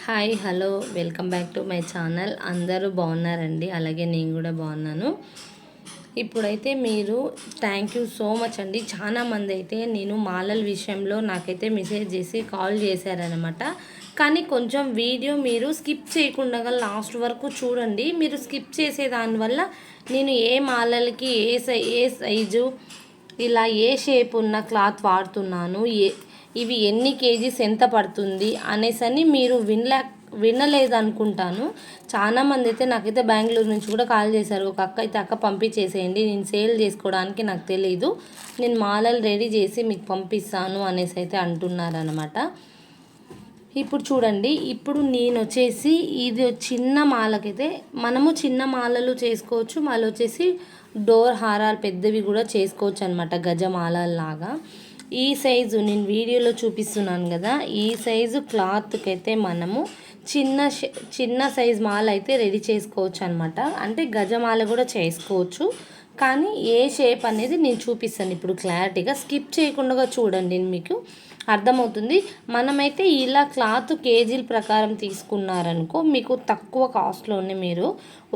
Hi hello welcome back to my channel. అందరూ బాగున్నారండి, అలాగే నేను కూడా బాగున్నాను. ఇప్పుడైతే మీరు థ్యాంక్ యూ సో మచ్ అండి. చాలామంది అయితే నేను మాలల విషయంలో నాకైతే మెసేజ్ చేసి కాల్ చేశారనమాట. కానీ కొంచెం వీడియో మీరు స్కిప్ చేయకుండా లాస్ట్ వరకు చూడండి. మీరు స్కిప్ చేసే దానివల్ల నేను ఏ మాలలకి ఏ సైజు ఇలా ఏ షేప్ ఉన్న క్లాత్ వాడుతున్నాను, ఇవి ఎన్ని కేజీస్ ఎంత పడుతుంది అనేసని మీరు వినలేదు అనుకుంటాను. చాలామంది అయితే నాకైతే బెంగళూరు నుంచి కూడా కాల్ చేశారు. ఒక అక్క అయితే అక్క పంపించేసేయండి, నేను సేల్ చేసుకోవడానికి నాకు తెలియదు, నేను మాలలు రెడీ చేసి మీకు పంపిస్తాను అనేసి అయితే అంటున్నారనమాట. ఇప్పుడు చూడండి, ఇప్పుడు నేను వచ్చేసి ఇది చిన్న మాలకైతే మనము చిన్న మాలలు చేసుకోవచ్చు, మళ్ళీ వచ్చేసి డోర్ హారాలు పెద్దవి కూడా చేసుకోవచ్చు అనమాట, గజమాలలాగా. ఈ సైజు నేను వీడియోలో చూపిస్తున్నాను కదా, ఈ సైజు క్లాత్కి అయితే మనము చిన్న సైజు మాల అయితే రెడీ చేసుకోవచ్చు అనమాట. అంటే గజమాల కూడా చేసుకోవచ్చు, కానీ ఏ షేప్ అనేది నేను చూపిస్తాను ఇప్పుడు క్లారిటీగా. స్కిప్ చేయకుండా చూడండి, మీకు అర్థమవుతుంది. మనమైతే ఇలా క్లాత్ కేజీల ప్రకారం తీసుకున్నారనుకో మీకు తక్కువ కాస్ట్లోనే మీరు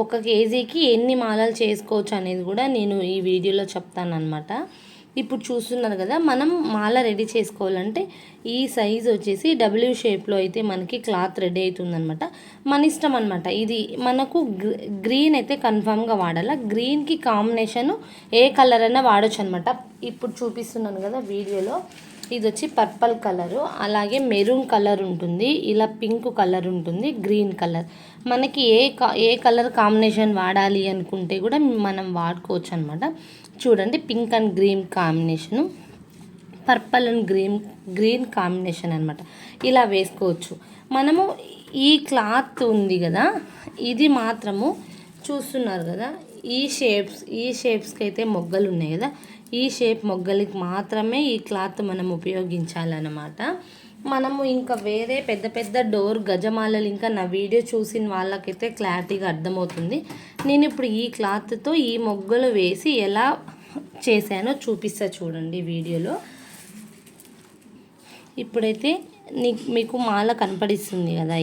1 కేజీకి ఎన్ని మాలలు చేసుకోవచ్చు అనేది కూడా నేను ఈ వీడియోలో చెప్తాను అనమాట. ఇప్పుడు చూస్తున్నారు కదా, మనం మాల రెడీ చేసుకోవాలంటే ఈ సైజ్ వచ్చేసి డబ్ల్యూ షేప్లో అయితే మనకి క్లాత్ రెడీ అవుతుందనమాట. మన ఇష్టం అనమాట. ఇది మనకు గ్రీన్ అయితే కన్ఫామ్గా వాడాలి. గ్రీన్కి కాంబినేషను ఏ కలర్ అయినా వాడచ్చు అనమాట. ఇప్పుడు చూపిస్తున్నాను కదా వీడియోలో, ఇది వచ్చి పర్పుల్ కలరు, అలాగే మెరూన్ కలర్ ఉంటుంది, ఇలా పింక్ కలర్ ఉంటుంది, గ్రీన్ కలర్. మనకి ఏ కలర్ కాంబినేషన్ వాడాలి అనుకుంటే కూడా మనం వాడుకోవచ్చు అనమాట. చూడండి, pink and green combination, purple and green combination అనమాట. ఇలా వేసుకోవచ్చు మనము. ఈ క్లాత్ ఉంది కదా, ఇది మాత్రము చూస్తున్నారు కదా, ఈ షేప్స్కి అయితే మొగ్గలు ఉన్నాయి కదా, ఈ షేప్ మొగ్గలకి మాత్రమే ఈ క్లాత్ మనం ఉపయోగించాలన్నమాట. మనము ఇంకా వేరే పెద్ద పెద్ద డోర్ గజమాలలు ఇంకా నా వీడియో చూసిన వాళ్ళకైతే క్లారిటీగా అర్థమవుతుంది. నేను ఇప్పుడు ఈ క్లాత్తో ఈ మొగ్గలు వేసి ఎలా చేశానో చూపిస్తా చూడండి వీడియోలో. ఇప్పుడైతే మీకు మాల కనపడిస్తుంది కదా,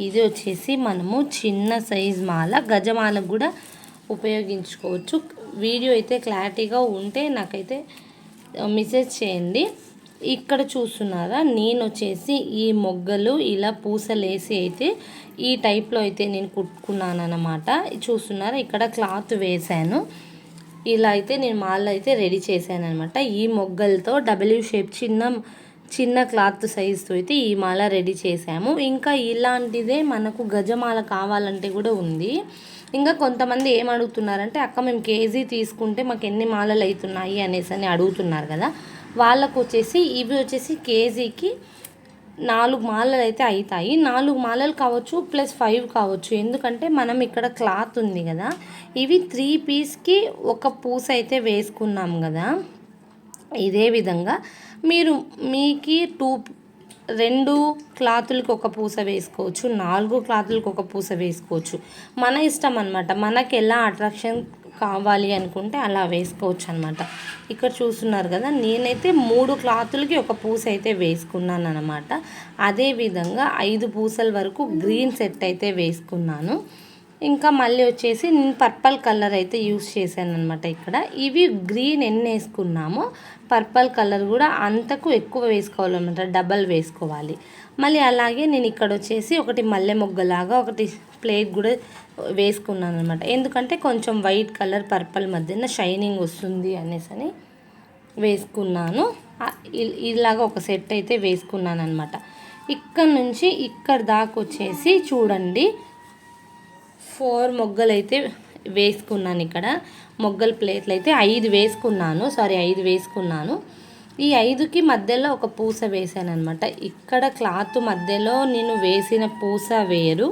ఇది వచ్చేసి మనము చిన్న సైజ్ మాల, గజమాలకు కూడా ఉపయోగించుకోవచ్చు. వీడియో అయితే క్లారిటీగా ఉంటే నాకైతే మెసేజ్ చేయండి. ఇక్కడ చూస్తున్నారా, నేను వచ్చేసి ఈ మొగ్గలు ఇలా పూసలేసి అయితే ఈ టైప్లో అయితే నేను కుట్టుకున్నాను అన్నమాట. చూస్తున్నారా, ఇక్కడ క్లాత్ వేసాను, ఇలా అయితే నేను మాల అయితే రెడీ చేశాను అనమాట. ఈ మొగ్గలతో డబ్ల్యూ షేప్ చిన్న క్లాత్ సైజుతో అయితే ఈ మాల రెడీ చేసాము. ఇంకా ఇలాంటిదే మనకు గజమాల కావాలంటే కూడా ఉంది. ఇంకా కొంతమంది ఏం అడుగుతున్నారంటే, అక్క మేము కేజీ తీసుకుంటే మాకు ఎన్ని మాలలు అవుతున్నాయి అనేసి అడుగుతున్నారు కదా, వాళ్ళకు వచ్చేసి ఇవి వచ్చేసి కేజీకి 4 మాలలు అయితే అవుతాయి. 4 మాలలు కావచ్చు +5 కావచ్చు, ఎందుకంటే మనం ఇక్కడ క్లాత్ ఉంది కదా, ఇవి 3 పీస్కి 1 పూస అయితే వేసుకున్నాం కదా. ఇదే విధంగా మీకు 2 క్లాతులకు 1 పూస వేసుకోవచ్చు, 4 క్లాతులకు 1 పూస వేసుకోవచ్చు. మన ఇష్టం అనమాట, మనకి ఎలా అట్రాక్షన్ కావాలి అనుకుంటే అలా వేసుకోవచ్చు అనమాట. ఇక్కడ చూస్తున్నారు కదా, నేనైతే 3 క్లాతులకి 1 పూస అయితే వేసుకున్నాను అనమాట. అదేవిధంగా 5 పూసల వరకు గ్రీన్ సెట్ అయితే వేసుకున్నాను. ఇంకా మళ్ళీ వచ్చేసి నేను పర్పుల్ కలర్ అయితే యూస్ చేశాను అనమాట. ఇక్కడ ఇవి గ్రీన్ ఎన్ని వేసుకున్నామో పర్పుల్ కలర్ కూడా అంతకు ఎక్కువ వేసుకోవాలన్నమాట, డబల్ వేసుకోవాలి. మళ్ళీ అలాగే నేను ఇక్కడ వచ్చేసి ఒకటి మల్లె మొగ్గలాగా ఒకటి ప్లేట్ కూడా వేసుకున్నాను అనమాట. ఎందుకంటే కొంచెం వైట్ కలర్ పర్పుల్ మధ్యన షైనింగ్ వస్తుంది అనేసి వేసుకున్నాను. ఇలాగ ఒక సెట్ అయితే వేసుకున్నాను అనమాట. ఇక్కడ నుంచి ఇక్కడ దాకా వచ్చేసి చూడండి 4 మొగ్గలు అయితే వేసుకున్నాను. ఇక్కడ మొగ్గల ప్లేట్లు అయితే 5 వేసుకున్నాను, 5 వేసుకున్నాను. ఈ 5కి మధ్యలో 1 పూస వేసాను అనమాట. ఇక్కడ క్లాత్ మధ్యలో నేను వేసిన పూస వేరు,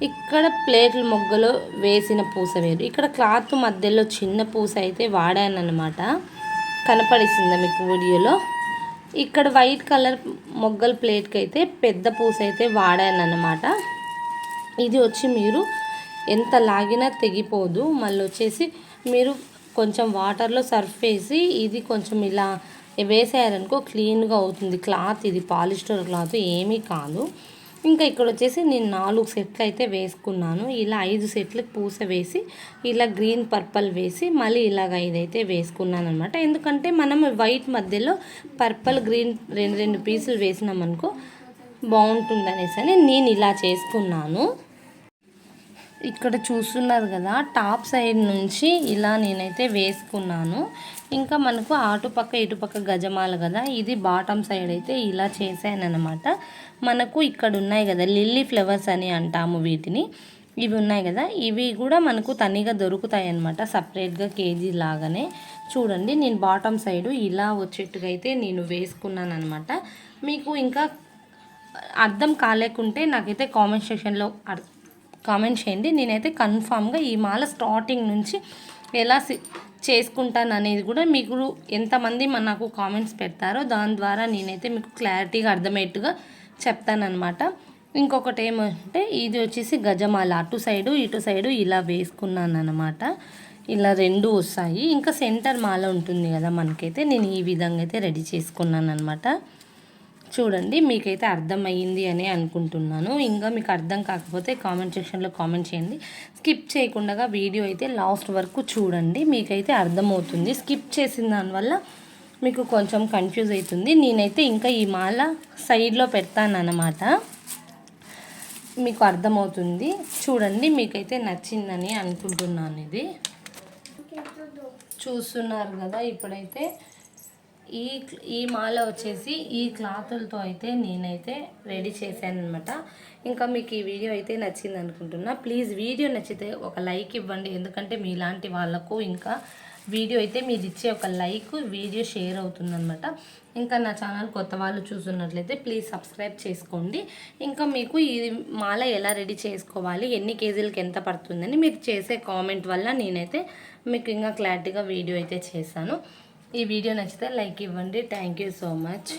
ఇక్కడ ప్లేట్ల మొగ్గలో వేసిన పూస వేరు. ఇక్కడ క్లాత్ మధ్యలో చిన్న పూస అయితే వాడాను అనమాట, కనపడిస్తుందా మీకు వీడియోలో. ఇక్కడ వైట్ కలర్ మొగ్గల ప్లేట్కి అయితే పెద్ద పూస అయితే వాడాను అనమాట. ఇది వచ్చి మీరు ఎంత లాగినా తెగిపోదు. మళ్ళీ వచ్చేసి మీరు కొంచెం వాటర్లో సర్ఫ్ వేసి ఇది కొంచెం ఇలా వేసారనుకో క్లీన్గా అవుతుంది క్లాత్. ఇది పాలిస్టర్ క్లాత్ ఏమీ కాదు. ఇంకా ఇక్కడ వచ్చేసి నేను 4 సెట్లు అయితే వేసుకున్నాను. ఇలా 5 సెట్లకు పూస వేసి ఇలా గ్రీన్ పర్పల్ వేసి మళ్ళీ ఇలాగ 5 అయితే వేసుకున్నాను అనమాట. ఎందుకంటే మనం వైట్ మధ్యలో పర్పల్ గ్రీన్ 2 పీసులు వేసినామనుకో బాగుంటుంది అనేసి నేను ఇలా చేసుకున్నాను. ఇక్కడ చూస్తున్నారు కదా, టాప్ సైడ్ నుంచి ఇలా నేనైతే వేసుకున్నాను. ఇంకా మనకు అటుపక్క ఇటుపక్క గజమాల కదా, ఇది బాటమ్ సైడ్ అయితే ఇలా చేశానన్నమాట. మనకు ఇక్కడ ఉన్నాయి కదా లిల్లీ ఫ్లవర్స్ అని అంటాము వీటిని, ఇవి ఉన్నాయి కదా, ఇవి కూడా మనకు తనిగా దొరుకుతాయి అన్నమాట సపరేట్గా కేజీ లాగానే. చూడండి నేను బాటమ్ సైడు ఇలా వచ్చేట్టుగా అయితే నేను వేసుకున్నాను అనమాట. మీకు ఇంకా అర్థం కాలేకుంటే నాకైతే కామెంట్ సెక్షన్లో కామెంట్ చేయండి. నేనైతే కన్ఫామ్గా ఈ మాల స్టార్టింగ్ నుంచి ఎలా చేసుకుంటాను అనేది కూడా మీకు ఎంతమంది నాకు కామెంట్స్ పెడతారో దాని ద్వారా నేనైతే మీకు క్లారిటీగా అర్థమయ్యేట్టుగా చెప్తానన్నమాట. ఇంకొకటి ఏమంటే ఇది వచ్చేసి గజమాల అటు సైడు ఇటు సైడు ఇలా వేసుకున్నాను అనమాట. ఇలా 2 వస్తాయి. ఇంకా సెంటర్ మాల ఉంటుంది కదా మనకైతే, నేను ఈ విధంగా అయితే రెడీ చేసుకున్నాను అనమాట. చూడండి మీకైతే అర్థమయ్యింది అని అనుకుంటున్నాను. ఇంకా మీకు అర్థం కాకపోతే కామెంట్ సెక్షన్లో కామెంట్ చేయండి. స్కిప్ చేయకుండా వీడియో అయితే లాస్ట్ వరకు చూడండి, మీకైతే అర్థమవుతుంది. స్కిప్ చేసిన దానివల్ల మీకు కొంచెం కన్ఫ్యూజ్ అవుతుంది. నేనైతే ఇంకా ఈ మాల సైడ్లో పెడతానన్నమాట, మీకు అర్థమవుతుంది. చూడండి మీకైతే నచ్చిందని అనుకుంటున్నాను. ఇది చూస్తున్నారు కదా, ఇప్పుడైతే ఈ మాల వచ్చేసి ఈ క్లాతులతో అయితే నేనైతే రెడీ చేశాను అనమాట. ఇంకా మీకు ఈ వీడియో అయితే నచ్చింది అనుకుంటున్నా. ప్లీజ్ వీడియో నచ్చితే ఒక లైక్ ఇవ్వండి, ఎందుకంటే మీలాంటి వాళ్ళకు ఇంకా వీడియో అయితే మీరు ఇచ్చే ఒక లైక్ వీడియో షేర్ అవుతుందన్నమాట. ఇంకా నా ఛానల్ కొత్త వాళ్ళు చూస్తున్నట్లయితే ప్లీజ్ సబ్స్క్రైబ్ చేసుకోండి. ఇంకా మీకు ఈ మాల ఎలా రెడీ చేసుకోవాలి, ఎన్ని కేజీలకి ఎంత పడుతుందని మీరు చేసే కామెంట్ వల్ల నేనైతే మీకు ఇంకా క్లారిటీగా వీడియో అయితే చేశాను. ఈ వీడియో నచ్చితే లైక్ ఇవ్వండి. Thank you so much.